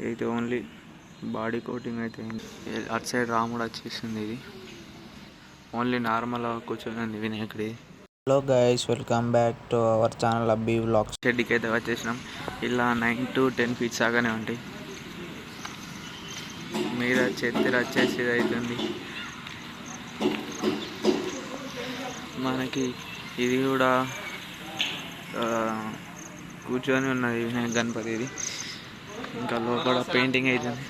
అయితే only body coating అయితే అటు సైడ్ రాముడు వచ్చేసింది. ఇది ఓన్లీ నార్మల్ కూర్చొని ఉంది వినాయకుడి. Hello guys, welcome back to our channel Abbi vlogs. షెడ్కి అయితే వచ్చేసినాం. ఇలా 9 to 10 feet సాగానే ఉంటాయి. మీద చెత్త వచ్చేసి అవుతుంది. మనకి ఇది కూడా కూర్చొని ఉన్నది వినాయక గణపతి. ఇది ఇంకా లోపల పెయింటింగ్ అవుతుంది.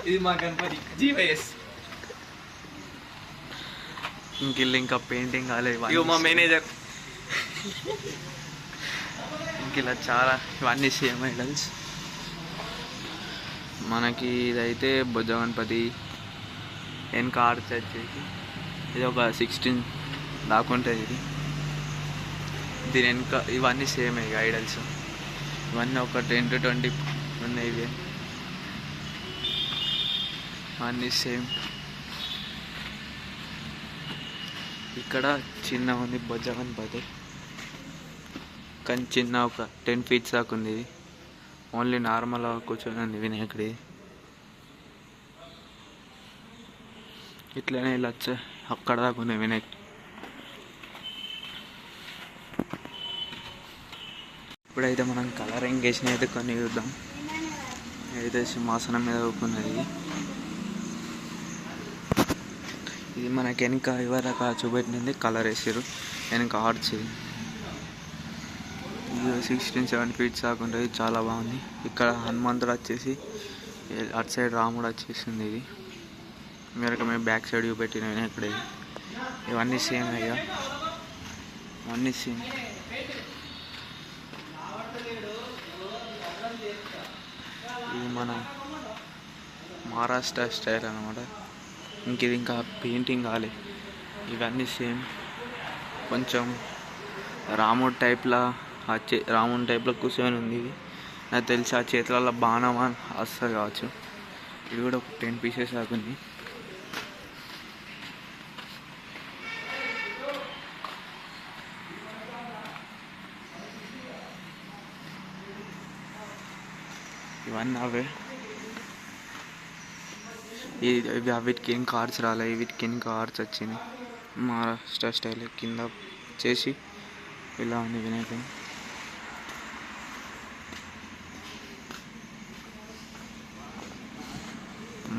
ఇది మా గణపతి జీవైఎస్. ఇంకిల్లు ఇంకా పెయింటింగ్ కాలేదు. మా మేనేజర్. ఇంక ఇలా చాలా ఇవన్నీ సేమ్ ఐడల్స్. మనకి ఇదైతే బొజ్జ గణపతి. వెనక ఆర్చ్ వచ్చేసి ఇది ఒక 16 దాకా ఉంటుంది. ఇది దీని వెనక ఇవన్నీ సేమ్ ఇక ఐడల్స్. ఇవన్నీ ఒక 10 to 20 ఉన్నాయి. ఇవి అన్నీ సేమ్. ఇక్కడ చిన్న ఉంది బొజ్జ గణపతి, కానీ చిన్న ఒక 10 feet దాకా ఉంది. ఇది ఓన్లీ నార్మల్ కూర్చొని ఉంది వినాయకుడి. ఇట్లనే ఇలా అక్కడ దాకా ఉంది వినాయకుడు. ఇప్పుడైతే మనం కలరింగ్ వేసిన అయితే కొన్ని చూద్దాం. అయితే సింహాసనం మీద ఊపుకున్నది. ఇది మనకి వెనక ఇవరక చూపెట్టింది కలర్ వేసారు. వెనక ఆర్చ్ ఇది 16-17 feet దాకా ఉంటుంది. చాలా బాగుంది. ఇక్కడ హనుమంతుడు వచ్చేసి అటు సైడ్ రాముడు వచ్చేసింది. ఇది మీరు మేము బ్యాక్ సైడ్ చూపెట్టిన వినాయకుడు. ఇవన్నీ సేమ్ అయ్యా, ఇవన్నీ సేమ్. ఇది మన మహారాష్ట్ర స్టైల్ అన్నమాట. ఇది ఇంకా పెయింటింగ్ కాలే. ఇవన్నీ సేమ్. కొంచెం రాముడు టైప్లో రాముడి టైప్లో కూర్చొని ఉంది. ఇది నాకు తెలిసి ఆ చేతులలో బాణం వస్తుంది కావచ్చు. ఇది కూడా ఒక 10 pieces దాకా ఉంది. ఇవన్నీ అవే. వీటికి ఏం కార్డ్స్ రాలేదు. వీటికి ఎన్ని కార్డ్స్ వచ్చింది మహారాష్ట్ర స్టైల్ కింద చేసి ఇలా ఉంది వినాయకుడు.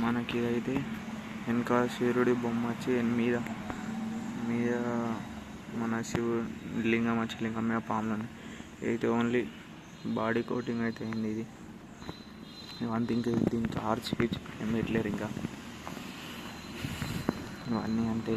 మనకి ఇదైతే వెనక శివుడి బొమ్మ వచ్చి మీద మన లింగం వచ్చి లింగం మీద పాములు. అయితే ఓన్లీ బాడీ కోటింగ్ అయితే అయింది. ఇది ఇవంతా ఇంకా దీనికి ఆర్చ్ ఏం పెట్టలేరు. ఇంకా ఇవన్నీ అంటే